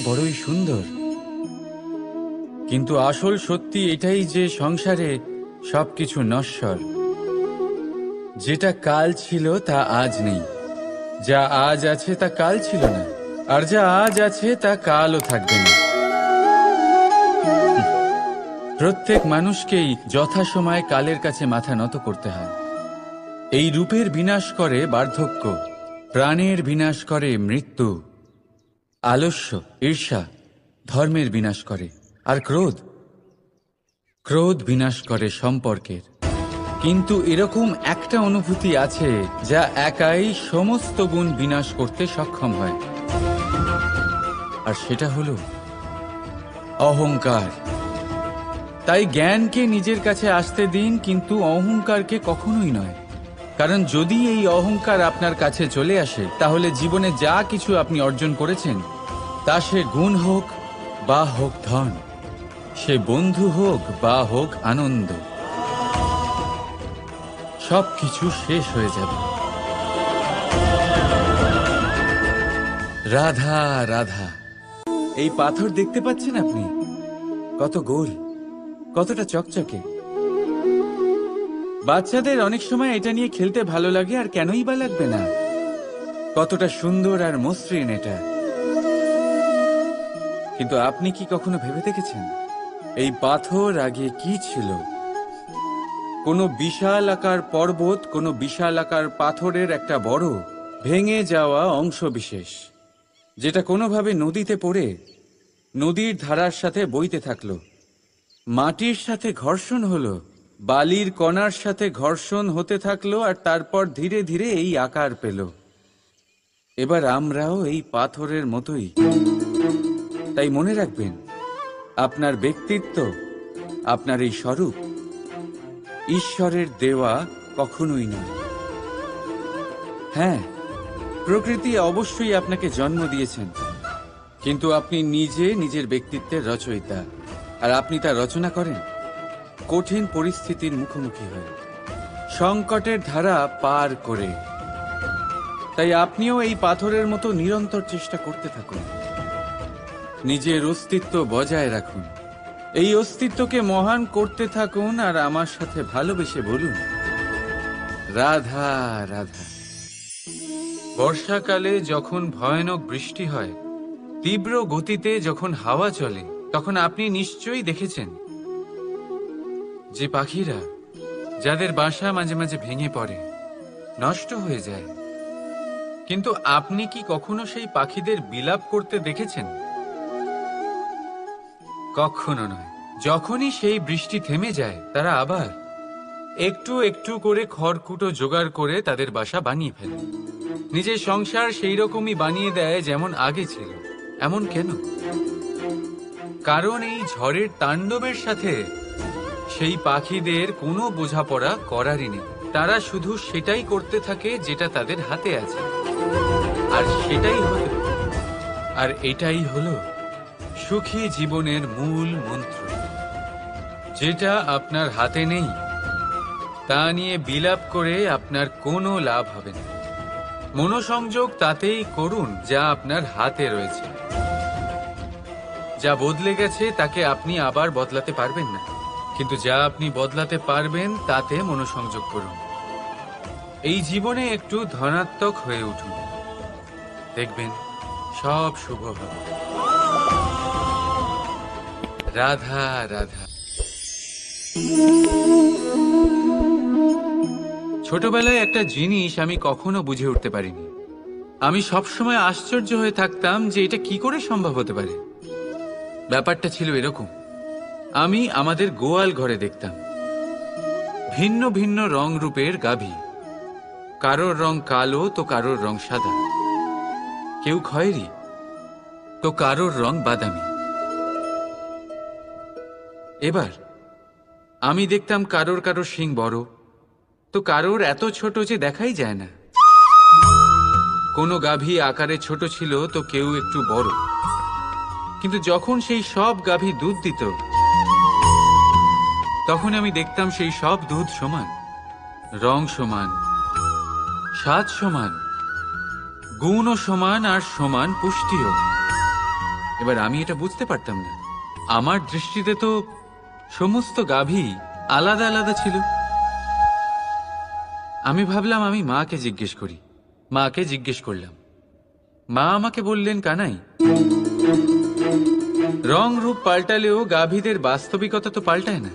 বড়ই সুন্দর, কিন্তু আসল সত্যি এটাই যে সংসারে সবকিছু নশ্বর। যেটা কাল ছিল তা আজ নেই, যা আজ আছে তা কাল ছিল না, আর যা আজ আছে তা কালও থাকবে না। প্রত্যেক মানুষকেই যথাসময়ে কালের কাছে মাথা নত করতে হয়। এই রূপের বিনাশ করে বার্ধক্য, প্রাণের বিনাশ করে মৃত্যু, আলস্য, ঈর্ষা ধর্মের বিনাশ করে, আর ক্রোধ ক্রোধ বিনাশ করে সম্পর্কের। কিন্তু এরকম একটা অনুভূতি আছে যা একাই সমস্ত গুণ বিনাশ করতে সক্ষম হয়, আর সেটা হলো অহংকার। তাই জ্ঞানকে নিজের কাছে আসতে দিন, কিন্তু অহংকারকে কখনোই নয়। কারণ যদি এই অহংকার আপনার কাছে চলে আসে, তাহলে জীবনে যা কিছু আপনি অর্জন করেছেন, তা সে গুণ হোক বা হোক ধন, সে বন্ধু হোক বা হোক আনন্দ, সবকিছু শেষ হয়ে যাবে। রাধা রাধা। এই পাথর দেখতে পাচ্ছেন আপনি? কত গোল, কতটা চকচকে। বাচ্চাদের অনেক সময় এটা নিয়ে খেলতে ভালো লাগে, আর কেনই বা লাগবে না? কতটা সুন্দর আর মসৃণ এটা। কিন্তু আপনি কি কখনো ভেবে দেখেছেন এই পাথর আগে কি ছিল? কোনো বিশাল আকার পর্বত, কোনো বিশাল আকার পাথরের একটা বড় ভেঙে যাওয়া অংশ বিশেষ, যেটা কোনোভাবে নদীতে পড়ে নদীর ধারার সাথে বইতে থাকলো। মাটির সাথে ঘর্ষণ হলো, বালির কণার সাথে ঘর্ষণ হতে থাকলো, আর তারপর ধীরে ধীরে এই আকার পেল। এবার আমরাও এই পাথরের মতোই। তাই মনে রাখবেন, আপনার ব্যক্তিত্ব, আপনার এই স্বরূপ ঈশ্বরের দেওয়া কখনোই নয়। হ্যাঁ, প্রকৃতি অবশ্যই আপনাকে জন্ম দিয়েছেন, কিন্তু আপনি নিজে নিজের ব্যক্তিত্বের রচয়িতা, আর আপনি তা রচনা করেন কঠিন পরিস্থিতির মুখোমুখি হয়ে, সংকটের ধারা পার করে। তাই আপনিও এই পাথরের মতো নিরন্তর চেষ্টা করতে থাকুন, নিজের অস্তিত্ব বজায় রাখুন, এই অস্তিত্বকে মহান করতে থাকুন, আর আমার সাথে ভালোবেসে বলুন রাধা রাধা। বর্ষাকালে যখন ভয়ানক বৃষ্টি হয়, তীব্র গতিতে যখন হাওয়া চলে, তখন আপনি নিশ্চয়ই দেখেছেন যে পাখিরা, যাদের বাসা মাঝে মাঝে ভেঙে পড়ে, নষ্ট হয়ে যায়। কিন্তু আপনি কি কখনো সেই পাখিদের বিলাপ করতে দেখেছেন? কখনো নয়। যখনই সেই বৃষ্টি থেমে যায়, তারা আবার একটু একটু করে খড়কুটো জোগাড় করে তাদের বাসা বানিয়ে ফেলে, নিজের সংসার সেই রকমই বানিয়ে দেয় যেমন আগে ছিল। এমন কেন? কারণ এই ঝড়ের তাণ্ডবের সাথে সেই পাখিদের কোনো বোঝাপড়া করারই নেই। তারা শুধু সেটাই করতে থাকে যেটা তাদের হাতে আছে, আর এটাই হলো সুখী জীবনের মূল মন্ত্র। যেটা আপনার হাতে নেই, তা নিয়ে বিলাপ করে আপনার কোনো লাভ হবে না। মনোসংযোগ তাতেই করুন যা আপনার হাতে রয়েছে। যা বদলে গেছে তাকে আপনি আবার বদলাতে পারবেন না, কিন্তু যা আপনি বদলাতে পারবেন তাতে মনোসংযোগ করুন। এই জীবনে একটু ধনাত্মক হয়ে উঠুন, দেখবেন সব শুভ হবে। রাধা রাধা। ছোটবেলায় একটা জিনিস আমি কখনো বুঝে উঠতে পারিনি। আমি সবসময় আশ্চর্য হয়ে থাকতাম যে এটা কি করে সম্ভব হতে পারে। ব্যাপারটা ছিল এরকম, আমি আমাদের গোয়াল ঘরে দেখতাম ভিন্ন ভিন্ন রং রূপের গাভী। কারোর রং কালো তো কারোর রং সাদা, কেউ খয়েরি তো কারোর রং বাদামি। এবার আমি দেখতাম কারোর কারোর শিং বড় তো কারোর এত ছোট যে দেখাই যায় না। কোনো গাভী আকারে ছোট ছিল তো কেউ একটু বড়। কিন্তু যখন সেই সব গাভী দুধ দিত, তখন আমি দেখতাম সেই সব দুধ সমান, রং সমান, স্বাদ সমান, গুণও সমান, আর সমান পুষ্টিও। এবার আমি এটা বুঝতে পারতাম না। আমার দৃষ্টিতে তো সমস্ত গাভী আলাদা আলাদা ছিল। আমি ভাবলাম আমি মাকে জিজ্ঞেস করি। মাকে জিজ্ঞেস করলাম। মা আমাকে বললেন, কানাই, রং রূপ পাল্টালেও গাভীদের বাস্তবিকতা তো পাল্টায় না।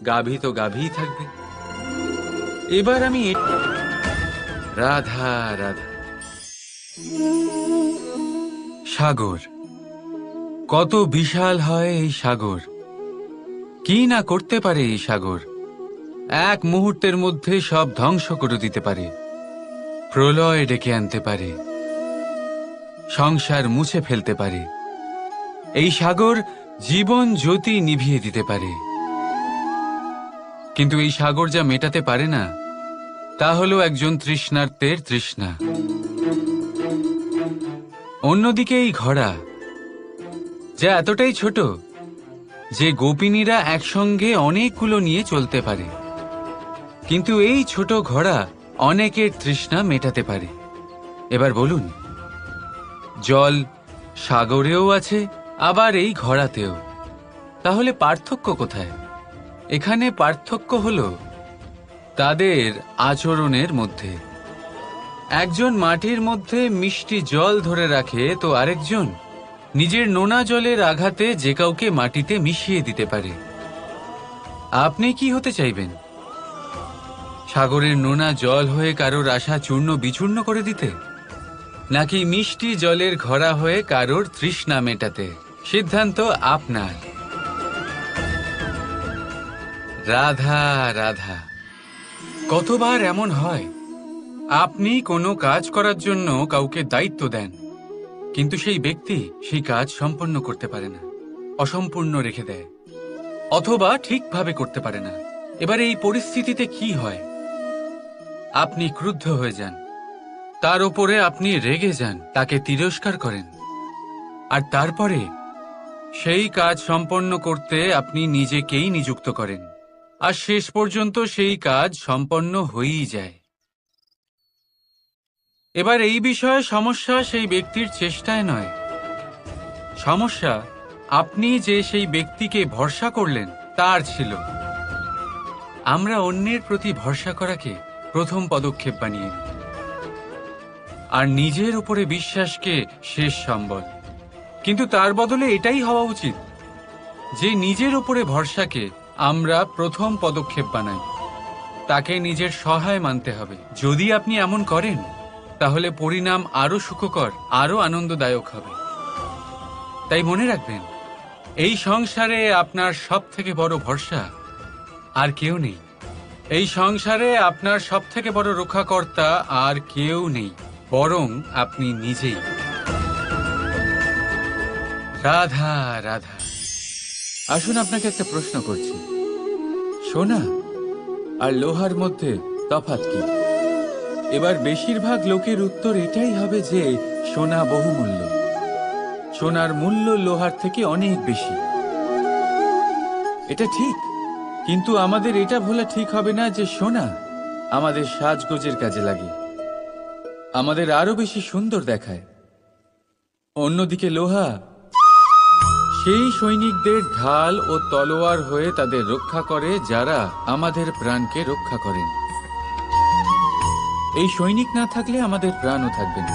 গাভী তো গাভীই থাকবে। এবার আমি রাধা রাধা। সাগর কত বিশাল হয় এই সাগর! কি না করতে পারে এই সাগর! এক মুহূর্তের মধ্যে সব ধ্বংস করে দিতে পারে, প্রলয় ডেকে আনতে পারে, সংসার মুছে ফেলতে পারে। এই সাগর জীবন জ্যোতি নিভিয়ে দিতে পারে। কিন্তু এই সাগর যা মেটাতে পারে না, তা হলো একজন তৃষ্ণার্তের তৃষ্ণা। অন্যদিকে এই ঘোড়া, যা এতটাই ছোট যে গোপিনীরা একসঙ্গে অনেকগুলো নিয়ে চলতে পারে, কিন্তু এই ছোট ঘোড়া অনেকের তৃষ্ণা মেটাতে পারে। এবার বলুন, জল সাগরেও আছে, আবার এই ঘোড়াতেও। তাহলে পার্থক্য কোথায়? এখানে পার্থক্য হলো তাদের আচরণের মধ্যে। একজন মাটির মধ্যে মিষ্টি জল ধরে রাখে, তো আরেকজন নিজের নোনা জলের আঘাতে যে কাউকে মাটিতে মিশিয়ে দিতে পারে। আপনি কি হতে চাইবেন? সাগরের নোনা জল হয়ে কারোর আশা চূর্ণ বিচূর্ণ করে দিতে, নাকি মিষ্টি জলের ঘোড়া হয়ে কারোর তৃষ্ণা মেটাতে? সিদ্ধান্ত আপনার। রাধা রাধা। কতবার এমন হয়, আপনি কোনো কাজ করার জন্য কাউকে দায়িত্ব দেন, কিন্তু সেই ব্যক্তি সেই কাজ সম্পন্ন করতে পারে না, অসম্পূর্ণ রেখে দেয়, অথবা ঠিকভাবে করতে পারে না। এবার এই পরিস্থিতিতে কি হয়? আপনি ক্রুদ্ধ হয়ে যান, তার উপরে আপনি রেগে যান, তাকে তিরস্কার করেন, আর তারপরে সেই কাজ সম্পন্ন করতে আপনি নিজেকেই নিযুক্ত করেন, আর শেষ পর্যন্ত সেই কাজ সম্পন্ন হয়েই যায়। এবার এই বিষয়ে সমস্যা সেই ব্যক্তির চেষ্টায় নয়, সমস্যা আপনি যে সেই ব্যক্তিকে ভরসা করলেন তার ছিল। আমরা অন্যের প্রতি ভরসা করাকে প্রথম পদক্ষেপ বানিয়ে নিই, আর নিজের উপরে বিশ্বাসকে শেষ সম্বল। কিন্তু তার বদলে এটাই হওয়া উচিত যে নিজের উপরে ভরসাকে আমরা প্রথম পদক্ষেপ বানাই, তাকে নিজের সহায় মানতে হবে। যদি আপনি এমন করেন, তাহলে পরিণাম আরো সুখকর, আরো আনন্দদায়ক হবে। তাই মনে রাখবেন, এই সংসারে আপনার সব থেকে বড় ভরসা আর কেউ নেই। এই সংসারে আপনার সব থেকে বড় রক্ষাকর্তা আর কেউ নেই, বরং আপনি নিজেই। রাধা রাধা। আসুন আপনাকে একটা প্রশ্ন করছি, সোনা আর লোহার মধ্যে তফাৎ কি? এবার বেশিরভাগ লোকের উত্তর এটাই হবে যে সোনা বহুমূল্য, সোনার মূল্য লোহার থেকে অনেক বেশি। এটা ঠিক, কিন্তু আমাদের এটা ভোলা ঠিক হবে না যে সোনা আমাদের সাজগোজের কাজে লাগে, আমাদের আরো বেশি সুন্দর দেখায়। অন্যদিকে লোহা সেই সৈনিকদের ঢাল ও তলোয়ার হয়ে তাদের রক্ষা করে, যারা আমাদের প্রাণকে রক্ষা করেন। এই সৈনিক না থাকলে আমাদের প্রাণও থাকবে না।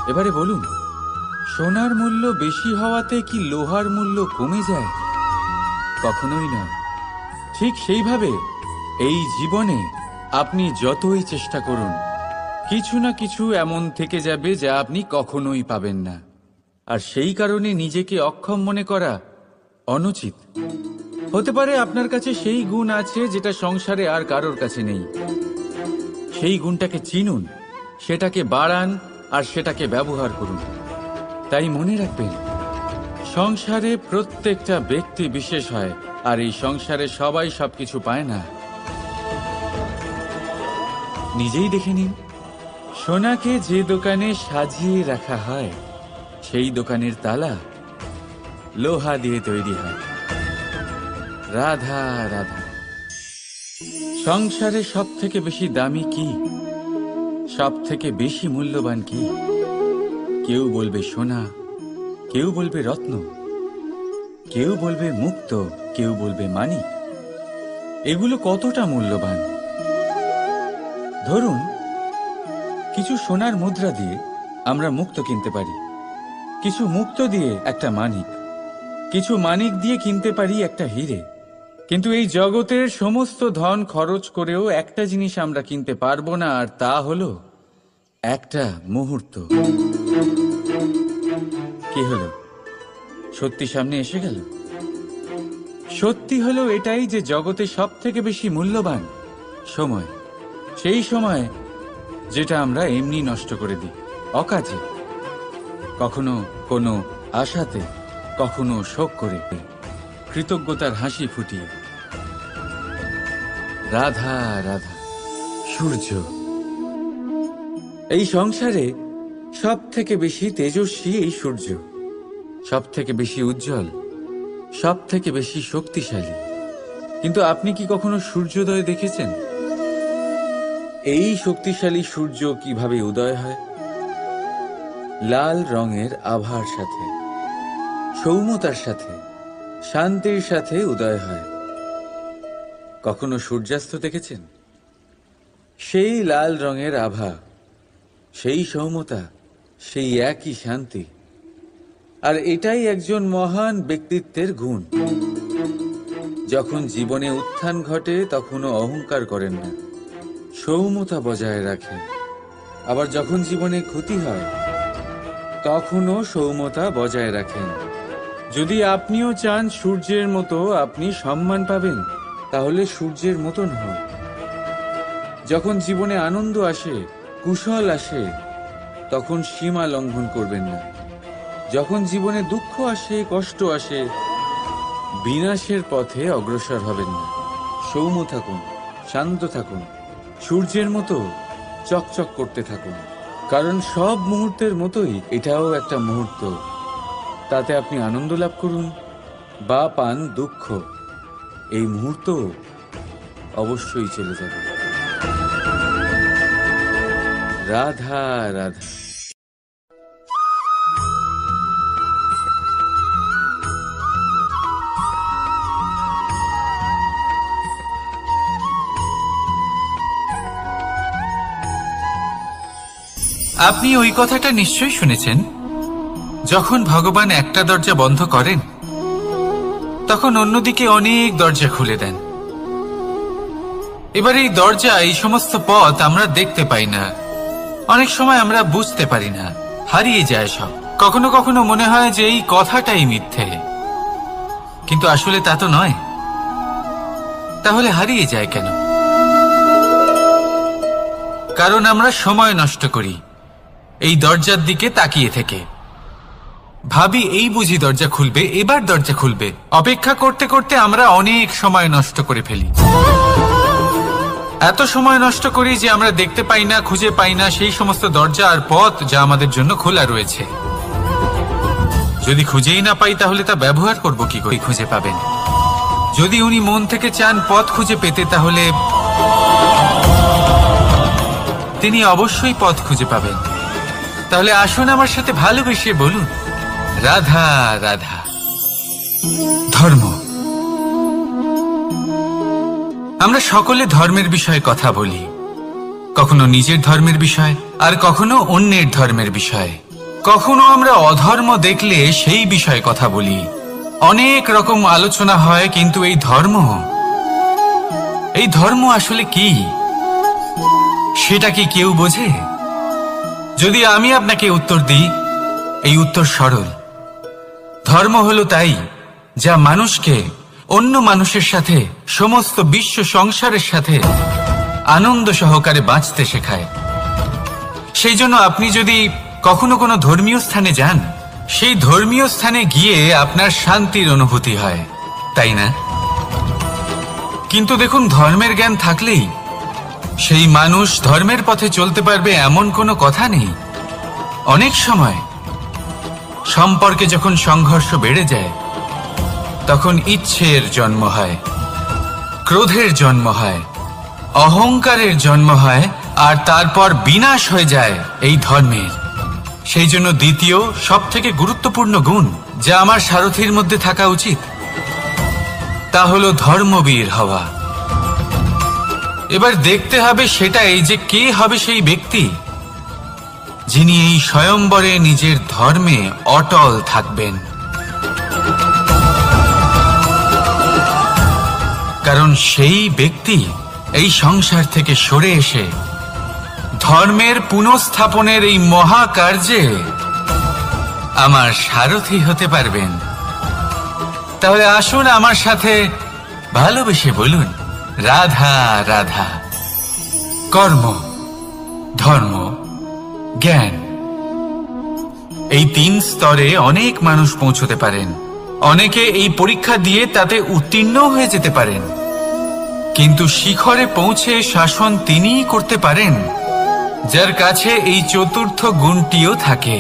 এবারে বলুন, সোনার মূল্য বেশি হওয়াতে কি লোহার মূল্য কমে যায়? কখনোই নয়। ঠিক সেইভাবে এই জীবনে আপনি যতই চেষ্টা করুন, কিছু না কিছু এমন থেকে যাবে যা আপনি কখনোই পাবেন না, আর সেই কারণে নিজেকে অক্ষম মনে করা অনুচিত। হতে পারে আপনার কাছে সেই গুণ আছে যেটা সংসারে আর কারোর কাছে নেই। সেই গুণটাকে চিনুন, সেটাকে বাড়ান, আর সেটাকে ব্যবহার করুন। তাই মনে রাখবেন, সংসারে প্রত্যেকটা ব্যক্তি বিশেষ হয়, আর এই সংসারে সবাই সবকিছু পায় না। নিজেই দেখে নিন, সোনাকে যে দোকানে সাজিয়ে রাখা হয়, সেই দোকানের তালা লোহা দিয়ে তৈরি হয়। রাধা রাধা। সংসারে সব থেকে বেশি দামি কি? সব থেকে বেশি মূল্যবান কি? কেউ বলবে সোনা, কেউ বলবে রত্ন, কেউ বলবে মুক্ত, কেউ বলবে মানিক। এগুলো কতটা মূল্যবান? ধরুন, কিছু সোনার মুদ্রা দিয়ে আমরা মুক্ত কিনতে পারি, কিছু মুক্ত দিয়ে একটা মানিক, কিছু মানিক দিয়ে কিনতে পারি একটা হীরে। কিন্তু এই জগতের সমস্ত ধন খরচ করেও একটা জিনিস আমরা কিনতে পারবো না, আর তা হলো একটা মুহূর্ত। কি হলো? সত্যি সামনে এসে গেল। সত্যি হলো এটাই যে জগতে সব থেকে বেশি মূল্যবান সময়, সেই সময় যেটা আমরা এমনি নষ্ট করে দিই, অকাজে, কখনো কোনো আশাতে, কখনো শোক করে, কৃতজ্ঞতার হাসি ফুটিয়ে। রাধা রাধা। সূর্য এই সংসারে সব থেকে বেশি তেজস্বী, এই সূর্য সব থেকে বেশি উজ্জ্বল, সব থেকে বেশি শক্তিশালী। কিন্তু আপনি কি কখনো সূর্যোদয় দেখেছেন? এই শক্তিশালী সূর্য কিভাবে উদয় হয়? লাল রঙের আভার সাথে, সৌম্যতার সাথে, শান্তির সাথে উদয় হয়। কখনো সূর্যাস্ত দেখেছেন? সেই লাল রঙের আভা, সেই সৌম্যতা, সেই একই শান্তি। আর এটাই একজন মহান ব্যক্তিত্বের গুণ। যখন জীবনে উত্থান ঘটে তখনও অহংকার করেন না, সৌম্যতা বজায় রাখেন। আবার যখন জীবনে ক্ষতি হয় তখনও সৌম্যতা বজায় রাখেন। যদি আপনিও চান সূর্যের মতো আপনি সম্মান পাবেন, তাহলে সূর্যের মতন হন। যখন জীবনে আনন্দ আসে, কুশল আসে, তখন সীমা লঙ্ঘন করবেন না। যখন জীবনে দুঃখ আসে, কষ্ট আসে, বিনাশের পথে অগ্রসর হবেন না। সৌম্য থাকুন, শান্ত থাকুন, সূর্যের মতো চকচক করতে থাকুন। কারণ সব মুহূর্তের মতোই এটাও একটা মুহূর্ত। তাতে আপনি আনন্দ লাভ করুন বা পান দুঃখ, এই মুহূর্ত অবশ্যই চলে যাবে। রাধা রাধা। আপনি ওই কথাটা নিশ্চয়ই শুনেছেন, যখন ভগবান একটা দরজা বন্ধ করেন তখন অন্যদিকে অনেক দরজা খুলে দেন। এবার এই দরজা, এই সমস্ত পথ আমরা দেখতে পাই না, অনেক সময় আমরা বুঝতে পারি না, হারিয়ে যায় সব। কখনো কখনো মনে হয় যে এই কথাটাই মিথ্যে, কিন্তু আসলে তা তো নয়। তাহলে হারিয়ে যায় কেন? কারণ আমরা সময় নষ্ট করি এই দরজার দিকে তাকিয়ে থেকে। ভাবি এই বুঝি দরজা খুলবে, এবার দরজা খুলবে। অপেক্ষা করতে করতে আমরা অনেক সময় নষ্ট করে ফেলি। এত সময় নষ্ট করি যে আমরা দেখতে পাই না, খুঁজে পাই না সেই সমস্ত দরজা আর পথ যা আমাদের জন্য খোলা রয়েছে। যদি খুঁজেই না পাই তাহলে তা ব্যবহার করব কি করে? খুঁজে পাবেন। যদি উনি মন থেকে চান পথ খুঁজে পেতে, তাহলে তিনি অবশ্যই পথ খুঁজে পাবেন। তাহলে আসুন আমার সাথে ভালোবেসে বলুন, রাধা রাধা। ধর্ম। আমরা সকলে ধর্মের বিষয়ে কথা বলি, কখনো নিজের ধর্মের বিষয়, আর কখনো অন্যের ধর্মের বিষয়। কখনো আমরা অধর্ম দেখলে সেই বিষয়ে কথা বলি। অনেক রকম আলোচনা হয়, কিন্তু এই ধর্ম আসলে কি, সেটা কি কেউ বোঝে? যদি আমি আপনাকে উত্তর দিই, এই উত্তর সরল। ধর্ম হলো তাই যা মানুষকে অন্য মানুষের সাথে, সমস্ত বিশ্ব সংসারের সাথে আনন্দ সহকারে বাঁচতে শেখায়। সেই জন্য আপনি যদি কখনো কোনো ধর্মীয় স্থানে যান, সেই ধর্মীয় স্থানে গিয়ে আপনার শান্তির অনুভূতি হয়, তাই না? কিন্তু দেখুন, ধর্মের জ্ঞান থাকলেই সেই মানুষ ধর্মের পথে চলতে পারবে এমন কোনো কথা নেই। অনেক সময় সম্পর্কে যখন সংঘর্ষ বেড়ে যায়, তখন ইচ্ছের জন্ম হয়, ক্রোধের জন্ম হয়, অহংকারের জন্ম হয়, আর তারপর বিনাশ হয়ে যায় এই ধর্মের। সেই জন্য দ্বিতীয় সব থেকে গুরুত্বপূর্ণ গুণ যা আমার সারথীর মধ্যে থাকা উচিত তা হলো ধর্মবীর হওয়া। এবার দেখতে হবে সেটাই যে কে হবে সেই ব্যক্তি যিনি এই স্বয়ম্বরে নিজের ধর্মে অটল থাকবেন। কারণ সেই ব্যক্তি এই সংসার থেকে সরে এসে ধর্মের পুনঃস্থাপনের এই মহাকার্যে আমার সারথি হতে পারবেন। তাহলে আসুন আমার সাথে ভালোবেসে বলুন, রাধা রাধা। কর্ম, ধর্ম, জ্ঞান, এই 3 স্তরে অনেক মানুষ পৌঁছতে পারেন। অনেকে এই পরীক্ষা দিয়ে তাতে উত্তীর্ণ হয়ে যেতে পারেন, কিন্তু শিখরে পৌঁছে শাসন তিনিই করতে পারেন যার কাছে এই চতুর্থ গুণটিও থাকে,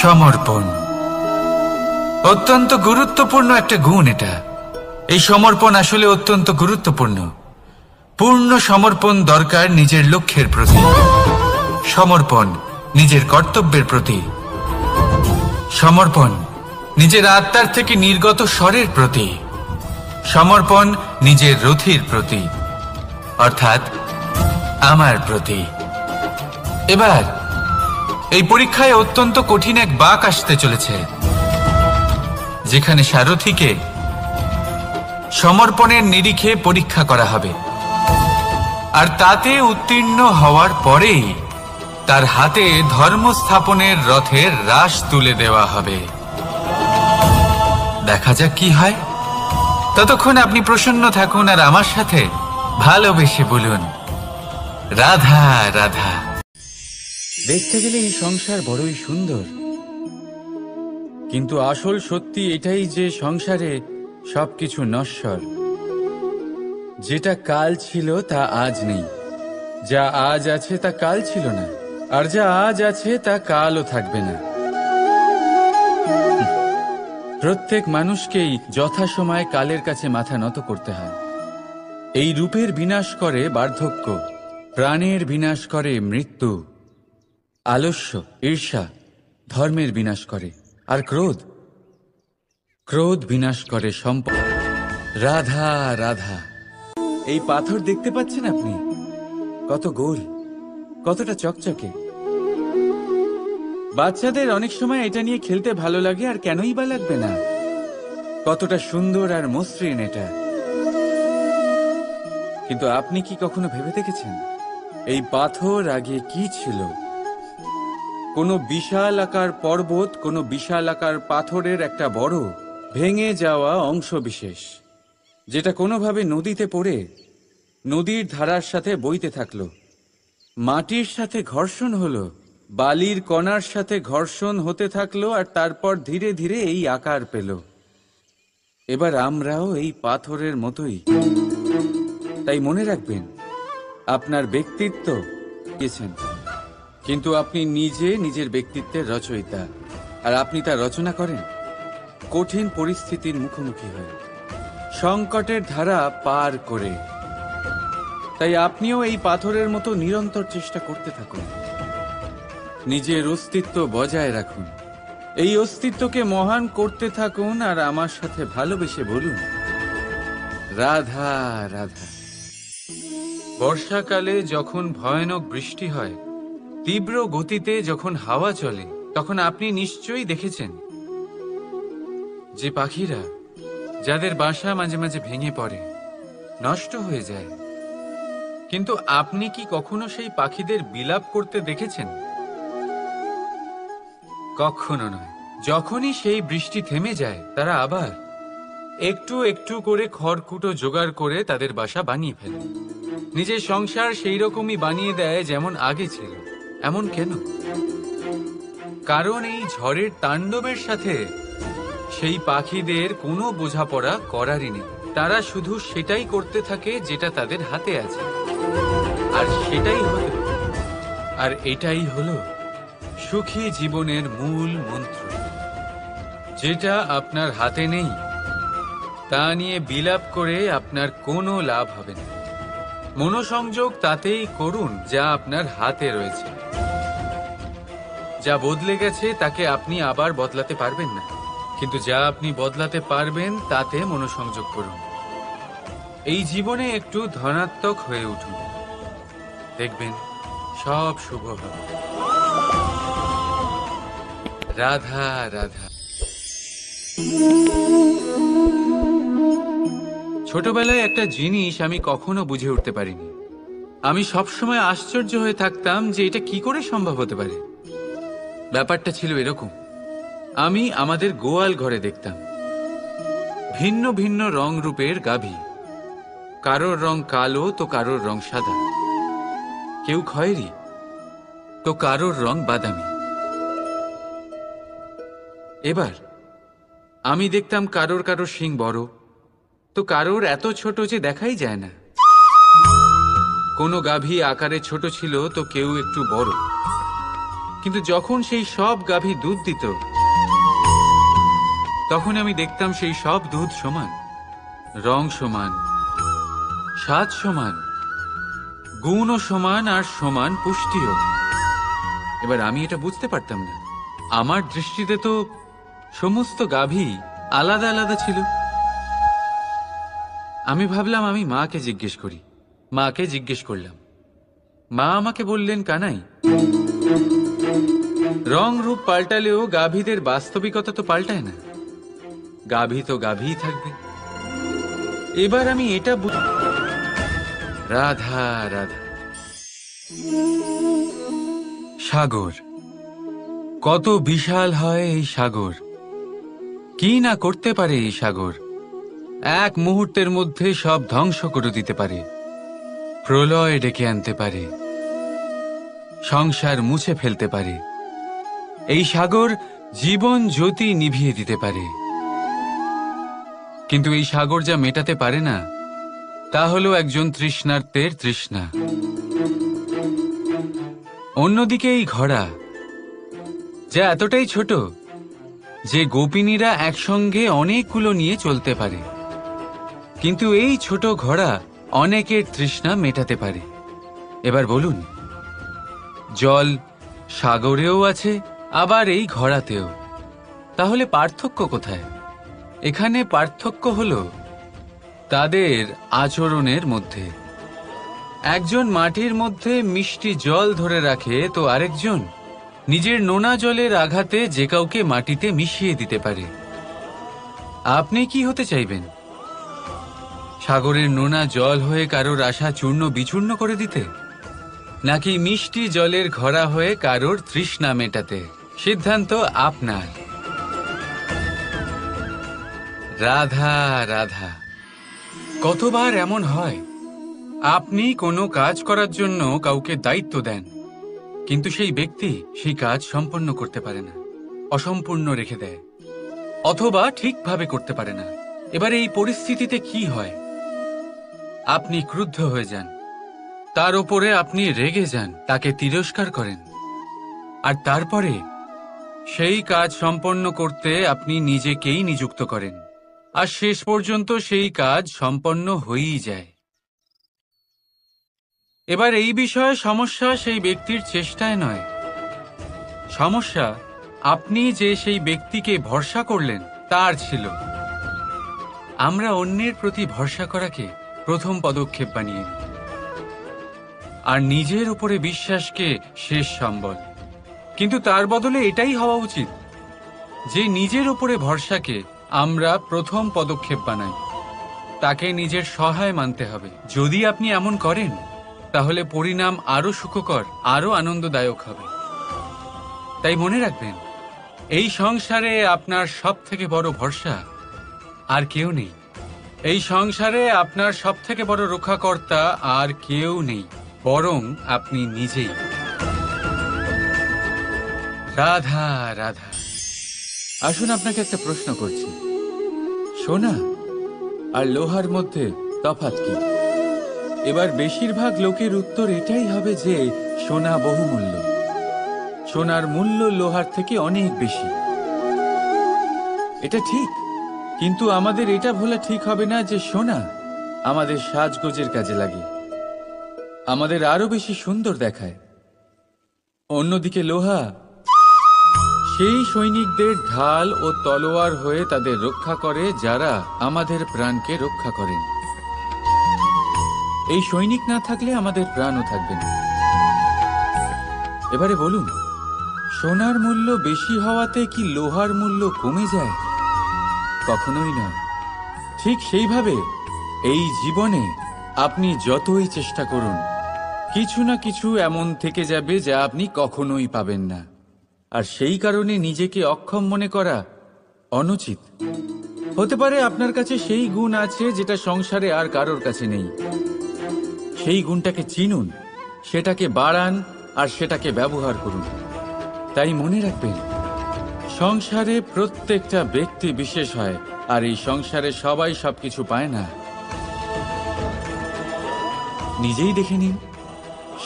সমর্পণ। অত্যন্ত গুরুত্বপূর্ণ একটা গুণ এটা। এই সমর্পণ আসলে অত্যন্ত গুরুত্বপূর্ণ। পূর্ণ সমর্পণ দরকার নিজের লক্ষ্যের প্রতি, সমর্পণ নিজের কর্তব্যের প্রতি, সমর্পণ নিজের আত্মার থেকে নির্গত স্বরের প্রতি, সমর্পণ নিজের রথীর প্রতি, অর্থাৎ আমার প্রতি। এবার এই পরীক্ষায় অত্যন্ত কঠিন এক বাঁক আসতে চলেছে, যেখানে সারথীকে সমর্পণের নিরিখে পরীক্ষা করা হবে, আর তাতে উত্তীর্ণ হওয়ার পরেই তার হাতে ধর্ম স্থাপনের রথের রাশ তুলে দেওয়া হবে। দেখা যাক কি হয়। ততক্ষণ আপনি প্রসন্ন থাকুন আর আমার সাথে ভালোবেসে বলুন, রাধা রাধা। দেখতে গেলে এই সংসার বড়ই সুন্দর, কিন্তু আসল সত্যি এটাই যে সংসারে সবকিছু নশ্বর। যেটা কাল ছিল তা আজ নেই, যা আজ আছে তা কাল ছিল না, আর যা আজ আছে তা কালও থাকবে না। প্রত্যেক মানুষকেই যথাসময়ে কালের কাছে মাথা নত করতে হয়। এই রূপের বিনাশ করে বার্ধক্য, প্রাণের বিনাশ করে মৃত্যু, আলস্য, ঈর্ষা ধর্মের বিনাশ করে, আর ক্রোধ ক্রোধ বিনাশ করে সম্পদ। রাধা রাধা। এই পাথর দেখতে পাচ্ছেন আপনি? কত গোল, কতটা চকচকে। বাচ্চাদের অনেক সময় এটা নিয়ে খেলতে ভালো লাগে, আর কেনই বা লাগবে না? কতটা সুন্দর আর মসৃণ এটা। কিন্তু আপনি কি কখনো ভেবে দেখেছেন এই পাথর আগে কি ছিল? কোনো বিশাল আকার পর্বত, কোনো বিশাল আকার পাথরের একটা বড় ভেঙে যাওয়া অংশ বিশেষ, যেটা কোনোভাবে নদীতে পড়ে নদীর ধারার সাথে বইতে থাকলো। মাটির সাথে ঘর্ষণ হলো, বালির কণার সাথে ঘর্ষণ হতে থাকলো, আর তারপর ধীরে ধীরে এই আকার পেল। এবার আমরাও এই পাথরের মতোই। তাই মনে রাখবেন, আপনার ব্যক্তিত্ব গেছেন, কিন্তু আপনি নিজে নিজের ব্যক্তিত্বের রচয়িতা, আর আপনি তা রচনা করেন কঠিন পরিস্থিতির মুখোমুখি হয়ে, সংকটের ধারা পার করে। তাই আপনিও এই পাথরের মতো নিরন্তর চেষ্টা করতে থাকুন, নিজের অস্তিত্ব বজায় রাখুন, এই অস্তিত্বকে মহান করতে থাকুন, আর আমার সাথে ভালোবেসে বলুন, রাধা রাধা। বর্ষাকালে যখন ভয়ানক বৃষ্টি হয়, তীব্র গতিতে যখন হাওয়া চলে, তখন আপনি নিশ্চয়ই দেখেছেন যে পাখিরা, যাদের বাসা মাঝে মাঝে ভেঙে পড়ে, নষ্ট হয়ে যায়। কিন্তু আপনি কি কখনো সেই পাখিদের বিলাপ করতে দেখেছেন? কখনো নয়। যখনই সেই বৃষ্টি থেমে যায়, তারা আবার একটু একটু করে খড়কুটো জোগাড় করে তাদের বাসা বানিয়ে ফেলে। নিজের সংসার সেই রকমই বানিয়ে দেয় যেমন আগে ছিল। এমন কেন? কারণ এই ঝড়ের তাণ্ডবের সাথে সেই পাখিদের কোনো বোঝাপড়া করারই নেই। তারা শুধু সেটাই করতে থাকে যেটা তাদের হাতে আছে, আর এটাই হলো সুখী জীবনের মূল মন্ত্র। যেটা আপনার হাতে নেই তা নিয়ে বিলাপ করে আপনার কোনো লাভ হবে না। মনোসংযোগ তাতেই করুন যা আপনার হাতে রয়েছে। যা বদলে গেছে তাকে আপনি আবার বদলাতে পারবেন না, কিন্তু যা আপনি বদলাতে পারবেন তাতে মনোসংযোগ করুন। এই জীবনে একটু ধনাত্মক হয়ে উঠুন, দেখবেন সব শুভ হবে। রাধা রাধা। ছোটবেলায় একটা জিনিস আমি কখনো বুঝে উঠতে পারিনি। আমি সবসময় আশ্চর্য হয়ে থাকতাম যে এটা কি করে সম্ভব হতে পারে। ব্যাপারটা ছিল এরকম, আমি আমাদের গোয়াল ঘরে দেখতাম ভিন্ন ভিন্ন রং রূপের গাভী। কারোর রং কালো তো কারোর রং সাদা, কেউ খয়েরি তো কারোর রং বাদামি। এবার আমি দেখতাম কারোর কারোর শিং বড় তো কারোর এত ছোট যে দেখাই যায় না। কোনো গাভী আকারে ছোট ছিল তো কেউ একটু বড়, কিন্তু যখন সেই সব গাভী দুধ দিত তখন আমি দেখতাম সেই সব দুধ সমান, রং সমান, স্বাদ সমান, গুণও সমান, আর সমান পুষ্টিও। এবার আমি এটা বুঝতে পারতাম না। আমার দৃষ্টিতে তো সমস্ত গাভী আলাদা আলাদা ছিল। আমি ভাবলাম আমি মাকে জিজ্ঞেস করি। মাকে জিজ্ঞেস করলাম, মা আমাকে বললেন, কানাই, রং রূপ পাল্টালেও গাভীদের বাস্তবিকতা তো পাল্টায় না, গাভী তো গাভীই থাকবে। এবার আমি এটা রাধা রাধা। সাগর কত বিশাল হয় এই সাগর, কি না করতে পারে এই সাগর। এক মুহূর্তের মধ্যে সব ধ্বংস করে দিতে পারে, প্রলয় ডেকে আনতে পারে, সংসার মুছে ফেলতে পারে। এই সাগর জীবন জ্যোতি নিভিয়ে দিতে পারে। কিন্তু এই সাগর যা মেটাতে পারে না তা হলো একজন তৃষ্ণার্তের তৃষ্ণা। অন্যদিকে এই ঘোড়া যা এতটাই ছোট যে গোপিনীরা একসঙ্গে অনেকগুলো নিয়ে চলতে পারে, কিন্তু এই ছোট ঘোড়া অনেকের তৃষ্ণা মেটাতে পারে। এবার বলুন, জল সাগরেও আছে আবার এই ঘোড়াতেও, তাহলে পার্থক্য কোথায়? এখানে পার্থক্য হলো তাদের আচরণের মধ্যে। একজন মাটির মধ্যে মিষ্টি জল ধরে রাখে তো আরেকজন নিজের নোনা জলের আঘাতে যে কাউকে মাটিতে মিশিয়ে দিতে পারে। আপনি কি হতে চাইবেন? সাগরের নোনা জল হয়ে কারোর আশা চূর্ণ বিচূর্ণ করে দিতে, নাকি মিষ্টি জলের ঘোড়া হয়ে কারোর তৃষ্ণা মেটাতে? সিদ্ধান্ত আপনার। রাধা রাধা। কতবার এমন হয় আপনি কোনো কাজ করার জন্য কাউকে দায়িত্ব দেন, কিন্তু সেই ব্যক্তি সেই কাজ সম্পন্ন করতে পারে না, অসম্পূর্ণ রেখে দেয়, অথবা ঠিকভাবে করতে পারে না। এবার এই পরিস্থিতিতে কি হয়? আপনি ক্রুদ্ধ হয়ে যান, তার উপরে আপনি রেগে যান, তাকে তিরস্কার করেন, আর তারপরে সেই কাজ সম্পন্ন করতে আপনি নিজেকেই নিযুক্ত করেন, আর শেষ পর্যন্ত সেই কাজ সম্পন্ন হয়েই যায়। এবার এই বিষয়ে সমস্যা সেই ব্যক্তির চেষ্টায় নয়, সমস্যা আপনি যে সেই ব্যক্তিকে ভরসা করলেন তার ছিল। আমরা অন্যের প্রতি ভরসা করাকে প্রথম পদক্ষেপ বানিয়ে নিই, আর নিজের উপরে বিশ্বাসকে শেষ সম্বল। কিন্তু তার বদলে এটাই হওয়া উচিত যে নিজের উপরে ভরসাকে আমরা প্রথম পদক্ষেপ বানাই, তাকে নিজের সহায় মানতে হবে। যদি আপনি এমন করেন তাহলে পরিণাম আরো সুখকর, আরো আনন্দদায়ক হবে। তাই মনে রাখবেন, এই সংসারে আপনার সব থেকে বড় ভরসা আর কেউ নেই। এই সংসারে আপনার সব থেকে বড় রক্ষাকর্তা আর কেউ নেই, বরং আপনি নিজেই। রাধা রাধা। আসুন আপনাকে একটা প্রশ্ন করছি, সোনা আর লোহার মধ্যে তফাৎ কি? এবার বেশিরভাগ লোকের উত্তর এটাই হবে যে সোনা বহুমূল্য, সোনার মূল্য লোহার থেকে অনেক বেশি। এটা ঠিক, কিন্তু আমাদের এটা ভোলা ঠিক হবে না যে সোনা আমাদের সাজগোজের কাজে লাগে, আমাদের আরো বেশি সুন্দর দেখায়। অন্যদিকে লোহা সেই সৈনিকদের ঢাল ও তলোয়ার হয়ে তাদের রক্ষা করে যারা আমাদের প্রাণকে রক্ষা করেন। এই সৈনিক না থাকলে আমাদের প্রাণও থাকবে না। এবারে বলুন, সোনার মূল্য বেশি হওয়াতে কি লোহার মূল্য কমে যায়? কখনোই নয়। ঠিক সেইভাবে এই জীবনে আপনি যতই চেষ্টা করুন, কিছু না কিছু এমন থেকে যাবে যা আপনি কখনোই পাবেন না। আর সেই কারণে নিজেকে অক্ষম মনে করা অনুচিত। হতে পারে আপনার কাছে সেই গুণ আছে যেটা সংসারে আর কারোর কাছে নেই। সেই গুণটাকে চিনুন, সেটাকে বাড়ান আর সেটাকে ব্যবহার করুন। তাই মনে রাখবেন, সংসারে প্রত্যেকটা ব্যক্তি বিশেষ হয়, আর এই সংসারে সবাই সবকিছু পায় না। নিজেই দেখে নিন,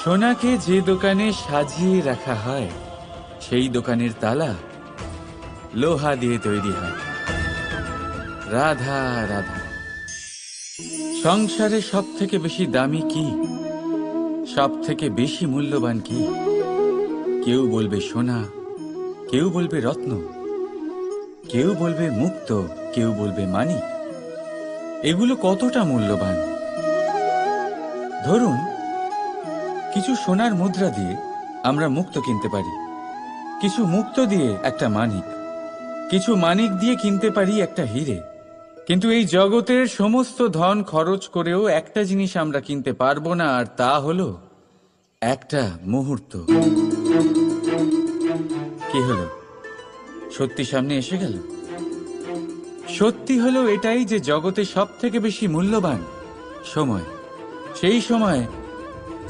সোনাকে যে দোকানে সাজিয়ে রাখা হয় সেই দোকানের তালা লোহা দিয়ে তৈরি হয়। রাধা রাধা। সংসারে সব থেকে বেশি দামি কি, সব থেকে বেশি মূল্যবান কি? কেউ বলবে সোনা, কেউ বলবে রত্ন, কেউ বলবে মুক্ত, কেউ বলবে মানিক। এগুলো কতটা মূল্যবান? ধরুন, কিছু সোনার মুদ্রা দিয়ে আমরা মুক্ত কিনতে পারি, কিছু মুক্ত দিয়ে একটা মানিক, কিছু মানিক দিয়ে কিনতে পারি একটা হীরে। কিন্তু এই জগতের সমস্ত ধন খরচ করেও একটা জিনিস আমরা কিনতে পারবো না, আর তা হলো একটা মুহূর্ত। কি হলো? সত্যি সামনে এসে গেল। সত্যি হলো এটাই যে জগতে সব থেকে বেশি মূল্যবান সময়। সেই সময়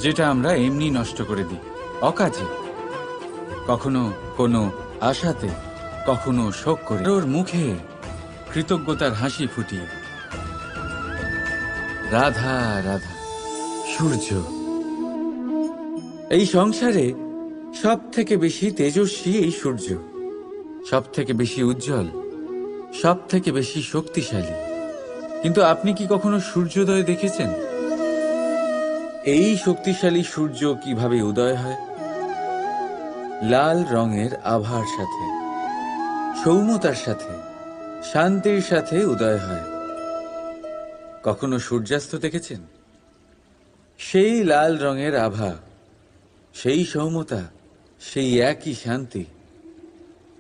যেটা আমরা এমনি নষ্ট করে দিই, অকাজে, কখনো কোনো আশাতে, কখনো শোক করে, ওর মুখে কৃতজ্ঞতার হাসি ফুটিয়ে। রাধা রাধা। সূর্য এই সংসারে সব থেকে বেশি তেজস্বী এই সূর্য, সব থেকে বেশি উজ্জ্বল, সব থেকে বেশি শক্তিশালী। কিন্তু আপনি কি কখনো সূর্যোদয় দেখেছেন? এই শক্তিশালী সূর্য কিভাবে উদয় হয়? লাল রঙের আভার সাথে, সৌম্যতার সাথে, শান্তির সাথে উদয় হয়। কখনো সূর্যাস্ত দেখেছেন? সেই লাল রঙের আভা, সেই সৌম্যতা, সেই একই শান্তি।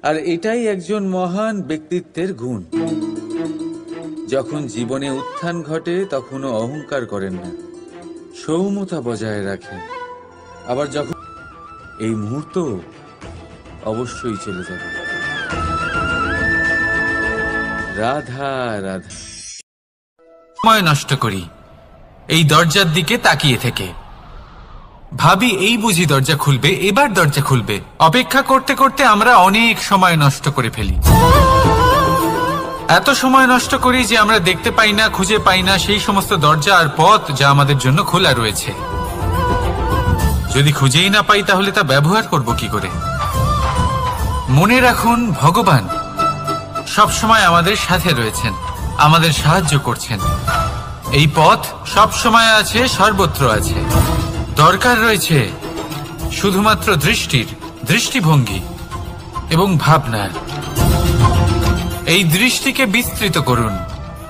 আর এটাই একজন মহান ব্যক্তিত্বের গুণ। যখন জীবনে উত্থান ঘটে তখনও অহংকার করেন না, সৌম্যতা বজায় রাখেন। আবার যখন এই মুহূর্ত অবশ্যই চলে যাবে। রাধা রাধা। সময় নষ্ট করি এই দরজার দিকে তাকিয়ে থেকে, ভাবি এই বুঝি দরজা খুলবে, এবার দরজা খুলবে। অপেক্ষা করতে করতে আমরা অনেক সময় নষ্ট করে ফেলি। এত সময় নষ্ট করি যে আমরা দেখতে পাই না, খুঁজে পাই না সেই সমস্ত দরজা আর পথ যা আমাদের জন্য খোলা রয়েছে। যদি খুঁজেই না পাই তাহলে তা ব্যবহার করব কি করে? মনে রাখুন, ভগবান সব সময় আমাদের সাথে রয়েছেন, আমাদের সাহায্য করছেন। এই পথ সব সময় আছে, সর্বত্র আছে। দরকার রয়েছে শুধুমাত্র দৃষ্টির, দৃষ্টিভঙ্গি এবং ভাবনার। এই দৃষ্টিকে বিস্তৃত করুন,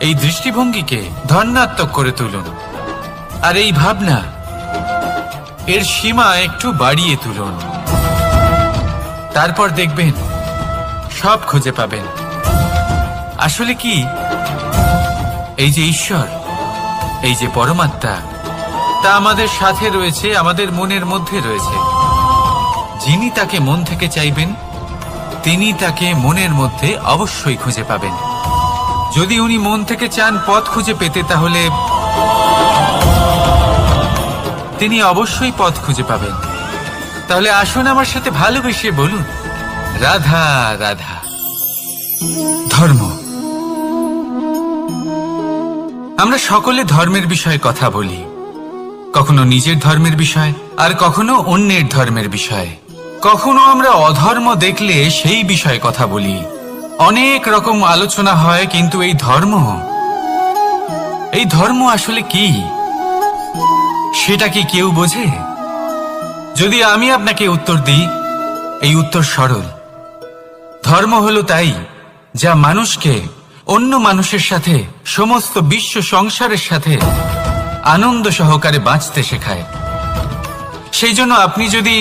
এই দৃষ্টিভঙ্গিকে ধন্যাত্মক করে তুলুন, আর এই ভাবনা এর সীমা একটু বাড়িয়ে তুলুন। তারপর দেখবেন সব খুঁজে পাবেন। আসলে কি, এই যে ঈশ্বর, এই যে পরমাত্মা, তা আমাদের সাথে রয়েছে, আমাদের মনের মধ্যে রয়েছে। যিনি তাকে মন থেকে চাইবেন তিনি তাকে মনের মধ্যে অবশ্যই খুঁজে পাবেন। যদি উনি মন থেকে চান পথ খুঁজে পেতে, তাহলে তিনি অবশ্যই পথ খুঁজে পাবেন। তাহলে আসুন আমার সাথে ভালোবেসে বলুন, রাধা রাধা। ধর্ম। আমরা সকলে ধর্মের বিষয়ে কথা বলি, কখনো নিজের ধর্মের বিষয়, আর কখনো অন্যের ধর্মের বিষয়। কখনো আমরা অধর্ম দেখলে সেই বিষয়ে কথা বলি। অনেক রকম আলোচনা হয়, কিন্তু এই ধর্ম আসলে কি? সেটা কি কেউ বোঝে? যদি আমি আপনাকে উত্তর দিই, এই উত্তর সরল। ধর্ম হলো তাই যা মানুষকে অন্য মানুষের সাথে, সমস্ত বিশ্ব সংসারের সাথে আনন্দ সহকারে বাঁচতে শেখায়। সেই জন্য আপনি যদি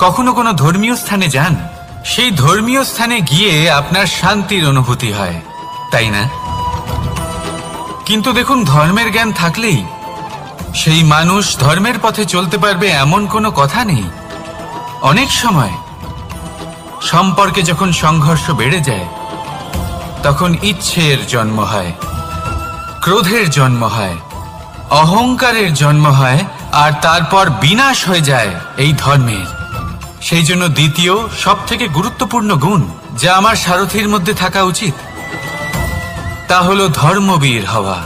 কখনো কোনো ধর্মীয় স্থানে যান, সেই ধর্মীয় স্থানে গিয়ে আপনার শান্তির অনুভূতি হয়, তাই না? কিন্তু দেখুন, ধর্মের জ্ঞান থাকলেই সেই মানুষ ধর্মের পথে চলতে পারবে এমন কোনো কথা নেই। অনেক সময় সম্পর্কে যখন সংঘর্ষ বেড়ে যায়, তখন ইচ্ছের জন্ম হয়, ক্রোধের জন্ম হয়, অহংকারের জন্ম হয়, আর তারপর বিনাশ হয়ে যায় এই ধর্মের। সেই জন্য দ্বিতীয় সবথেকে গুরুত্বপূর্ণ গুণ যা আমার সারথীর মধ্যে থাকা উচিত, তা হলো ধর্মবীর হওয়া।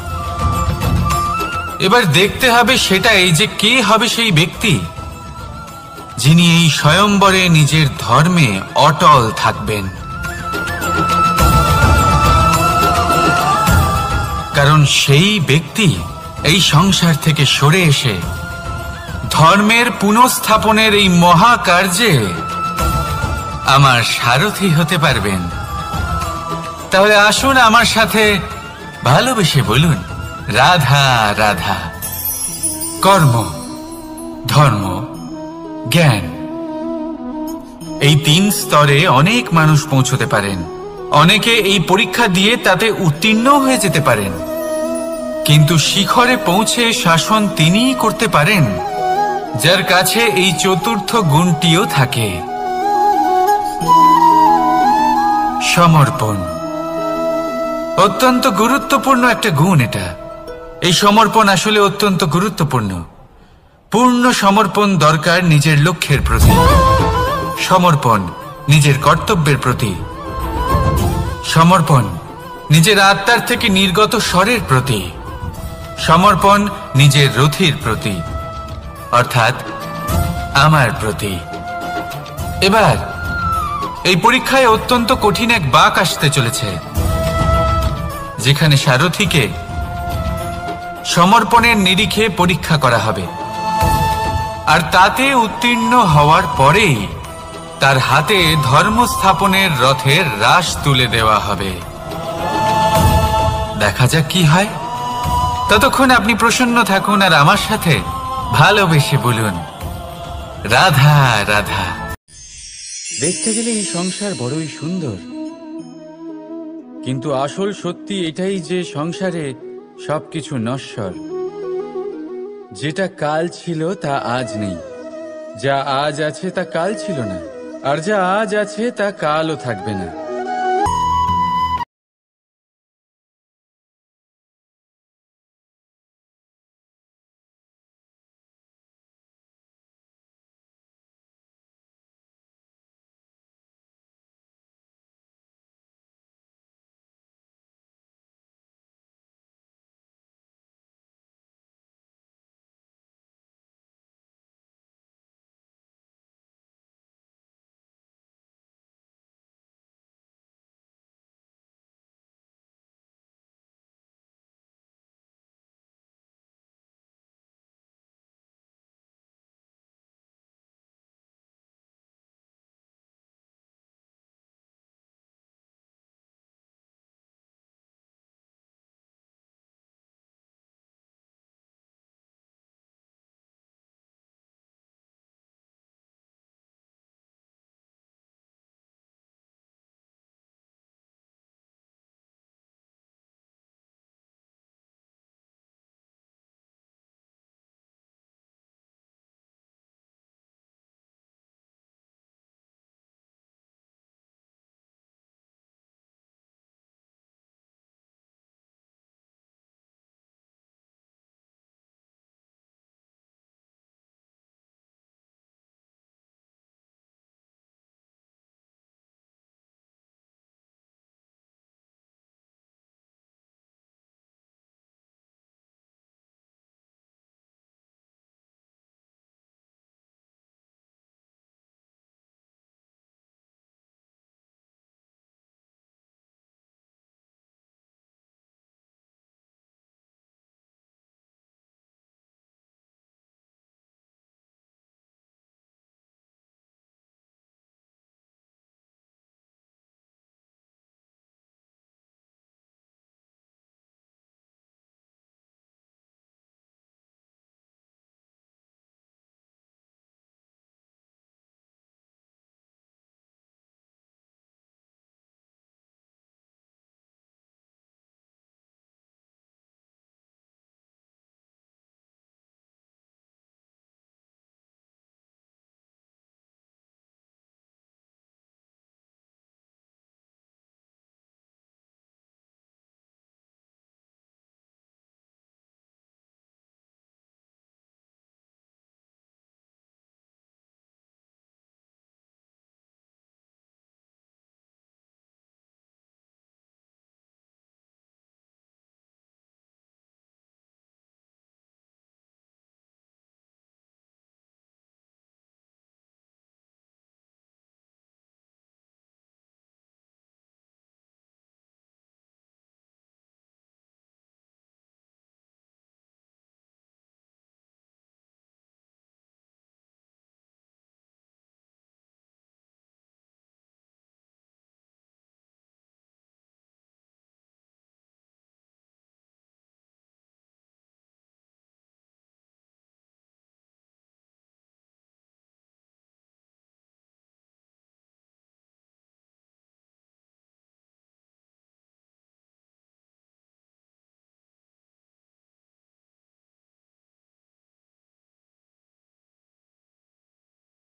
এবার দেখতে হবে সেটাই যে কে হবে সেই ব্যক্তি যিনি এই স্বয়ম্বরে নিজের ধর্মে অটল থাকবেন। কারণ সেই ব্যক্তি এই সংসার থেকে সরে এসে ধর্মের পুনঃস্থাপনের এই মহাকার্যে আমার সারথি হতে পারবেন। তাহলে আসুন আমার সাথে ভালোবেসে বলুন, রাধা রাধা। কর্ম, ধর্ম, জ্ঞান, এই 3 স্তরে অনেক মানুষ পৌঁছতে পারেন। অনেকে এই পরীক্ষা দিয়ে তাতে উত্তীর্ণ হয়ে যেতে পারেন, কিন্তু শিখরে পৌঁছে শাসন তিনিই করতে পারেন যার কাছে এই চতুর্থ গুণটিও থাকে, সমর্পণ। অত্যন্ত গুরুত্বপূর্ণ একটা গুণ এটা। এই সমর্পণ আসলে অত্যন্ত গুরুত্বপূর্ণ। পূর্ণ সমর্পণ দরকার নিজের লক্ষ্যের প্রতি, সমর্পণ নিজের কর্তব্যের প্রতি, সমর্পণ নিজের আত্মার থেকে নির্গত স্বরের প্রতি, সমর্পণ নিজের রথির প্রতি, অর্থাৎ আমার প্রতি। এবার এই পরীক্ষায় অত্যন্ত কঠিন এক বাঁক আসতে চলেছে, যেখানে সারথীকে সমর্পণের নিরিখে পরীক্ষা করা হবে, আর তাতে উত্তীর্ণ হওয়ার পরেই তার হাতে ধর্ম স্থাপনের রথের রাশ তুলে দেওয়া হবে। দেখা যাক কি হয়। ততক্ষণ আপনি প্রসন্ন থাকুন আর আমার সাথে ভালোবেসে বলুন, রাধা রাধা। দেখতে গেলে এই সংসার বড়ই সুন্দর, কিন্তু আসল সত্যি এটাই যে সংসারে সবকিছু নশ্বর। যেটা কাল ছিল তা আজ নেই, যা আজ আছে তা কাল ছিল না, আর যা আজ আছে তা কালও থাকবে না।